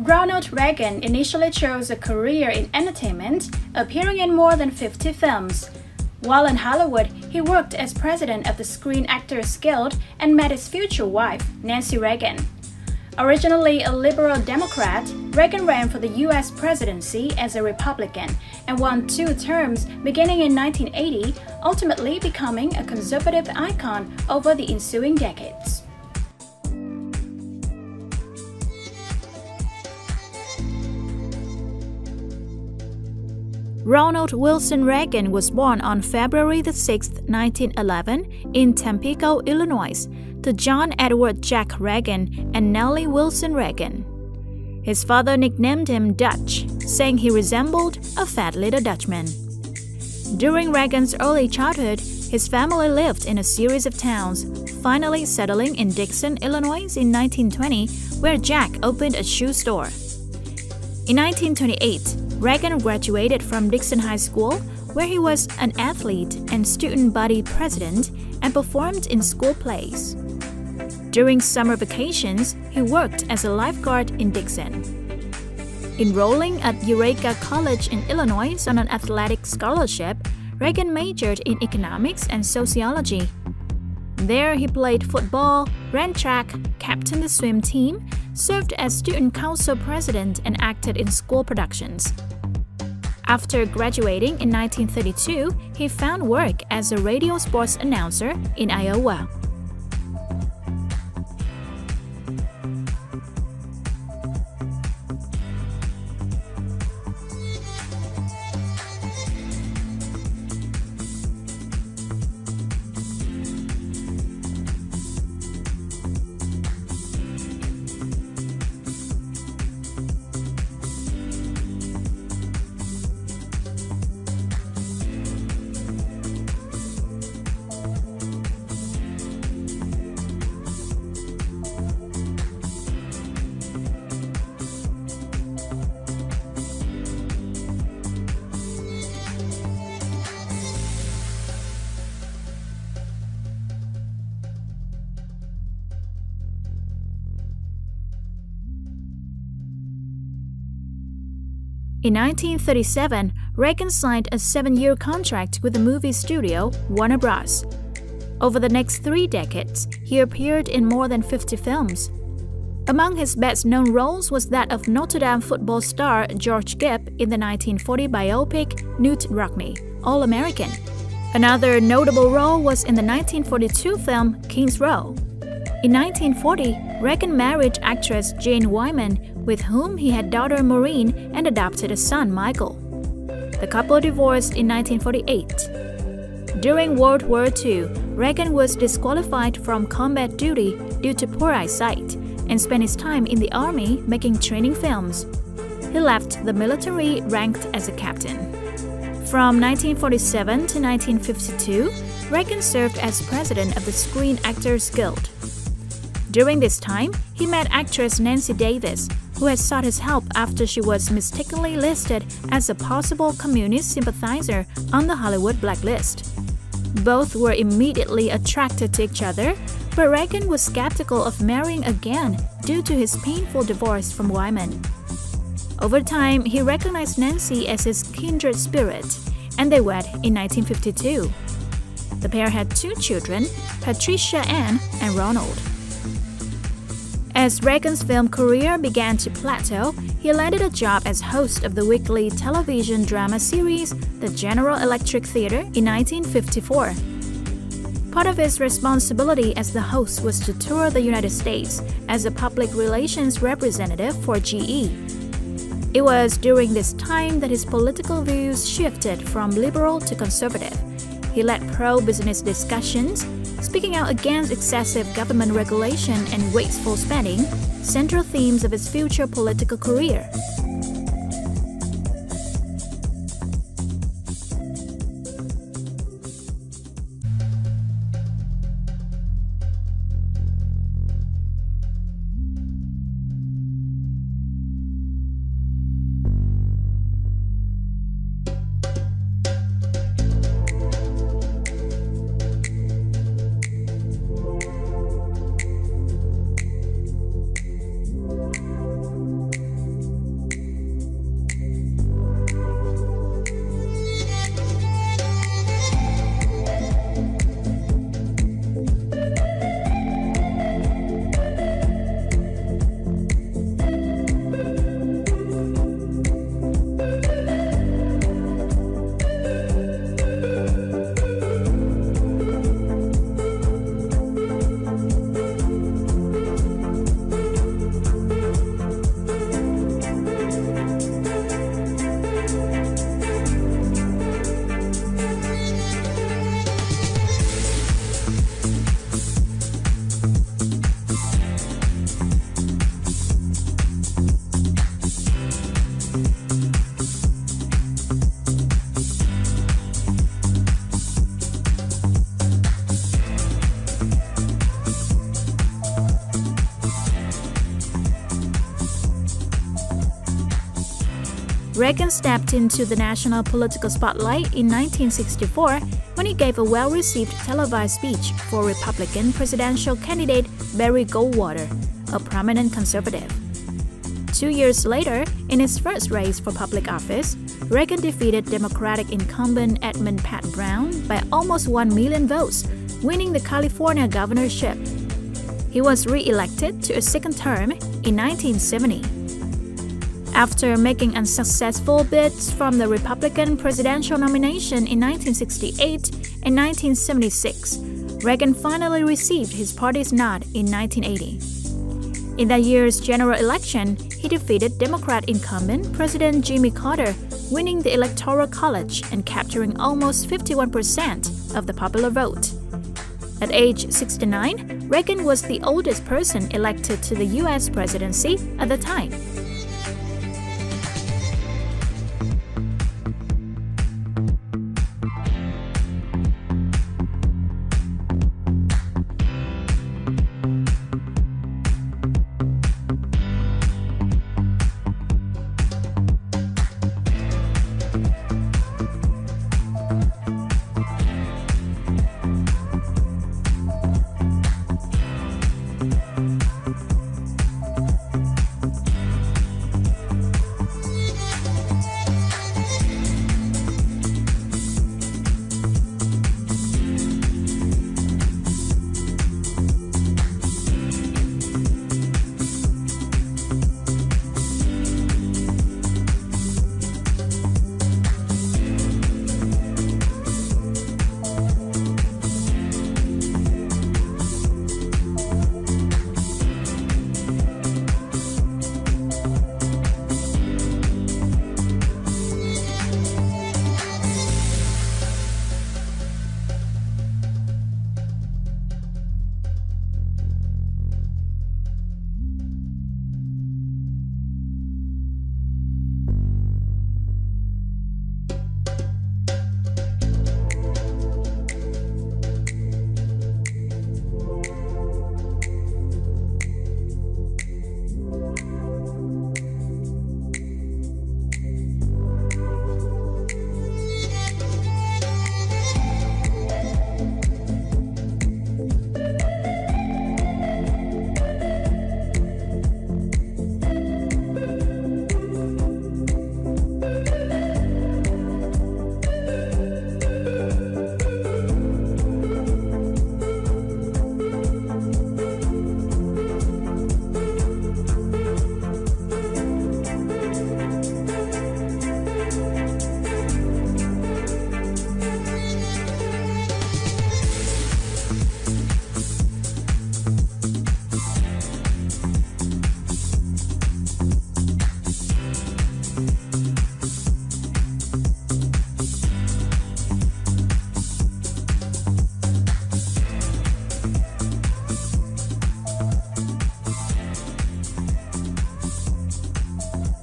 Ronald Reagan initially chose a career in entertainment, appearing in more than 50 films. While in Hollywood, he worked as president of the Screen Actors Guild and met his future wife, Nancy Reagan. Originally a liberal Democrat, Reagan ran for the U.S. presidency as a Republican and won 2 terms beginning in 1980, ultimately becoming a conservative icon over the ensuing decades. Ronald Wilson Reagan was born on February 6, 1911, in Tampico, Illinois, to John Edward Jack Reagan and Nellie Wilson Reagan. His father nicknamed him Dutch, saying he resembled a fat little Dutchman. During Reagan's early childhood, his family lived in a series of towns, finally settling in Dixon, Illinois in 1920, where Jack opened a shoe store. In 1928, Reagan graduated from Dixon High School, where he was an athlete and student body president and performed in school plays. During summer vacations, he worked as a lifeguard in Dixon. Enrolling at Eureka College in Illinois on an athletic scholarship, Reagan majored in economics and sociology. There he played football, ran track, captained the swim team, served as student council president, and acted in school productions. After graduating in 1932, he found work as a radio sports announcer in Iowa. In 1937, Reagan signed a 7-year contract with the movie studio Warner Bros. Over the next 3 decades, he appeared in more than 50 films. Among his best-known roles was that of Notre Dame football star George Gibb in the 1940 biopic Knute Rockne, All-American. Another notable role was in the 1942 film King's Row. In 1940, Reagan married actress Jane Wyman, with whom he had daughter Maureen and adopted a son, Michael. The couple divorced in 1948. During World War II, Reagan was disqualified from combat duty due to poor eyesight and spent his time in the army making training films. He left the military ranked as a captain. From 1947 to 1952, Reagan served as president of the Screen Actors Guild. During this time, he met actress Nancy Davis, who had sought his help after she was mistakenly listed as a possible communist sympathizer on the Hollywood blacklist. Both were immediately attracted to each other, but Reagan was skeptical of marrying again due to his painful divorce from Wyman. Over time, he recognized Nancy as his kindred spirit, and they wed in 1952. The pair had 2 children, Patricia Ann and Ronald. As Reagan's film career began to plateau, he landed a job as host of the weekly television drama series The General Electric Theater in 1954. Part of his responsibility as the host was to tour the United States as a public relations representative for GE. It was during this time that his political views shifted from liberal to conservative. He led pro-business discussions, speaking out against excessive government regulation and wasteful spending, central themes of his future political career. Reagan stepped into the national political spotlight in 1964 when he gave a well-received televised speech for Republican presidential candidate Barry Goldwater, a prominent conservative. 2 years later, in his first race for public office, Reagan defeated Democratic incumbent Edmund Pat Brown by almost 1 million votes, winning the California governorship. He was re-elected to a second term in 1970. After making unsuccessful bids from the Republican presidential nomination in 1968 and 1976, Reagan finally received his party's nod in 1980. In that year's general election, he defeated Democrat incumbent President Jimmy Carter, winning the Electoral College and capturing almost 51% of the popular vote. At age 69, Reagan was the oldest person elected to the U.S. presidency at the time.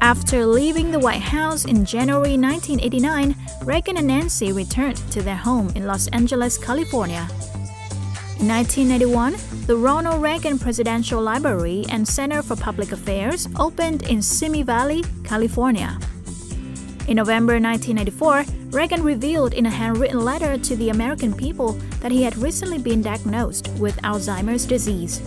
After leaving the White House in January 1989, Reagan and Nancy returned to their home in Los Angeles, California. In 1991, the Ronald Reagan Presidential Library and Center for Public Affairs opened in Simi Valley, California. In November 1994, Reagan revealed in a handwritten letter to the American people that he had recently been diagnosed with Alzheimer's disease.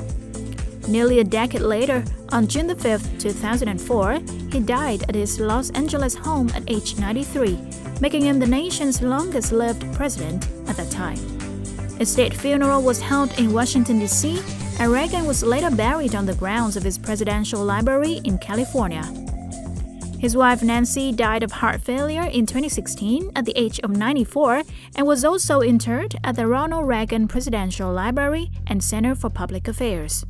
Nearly a decade later, on June 5, 2004, he died at his Los Angeles home at age 93, making him the nation's longest-lived president at that time. A state funeral was held in Washington, D.C., and Reagan was later buried on the grounds of his presidential library in California. His wife Nancy died of heart failure in 2016 at the age of 94 and was also interred at the Ronald Reagan Presidential Library and Center for Public Affairs.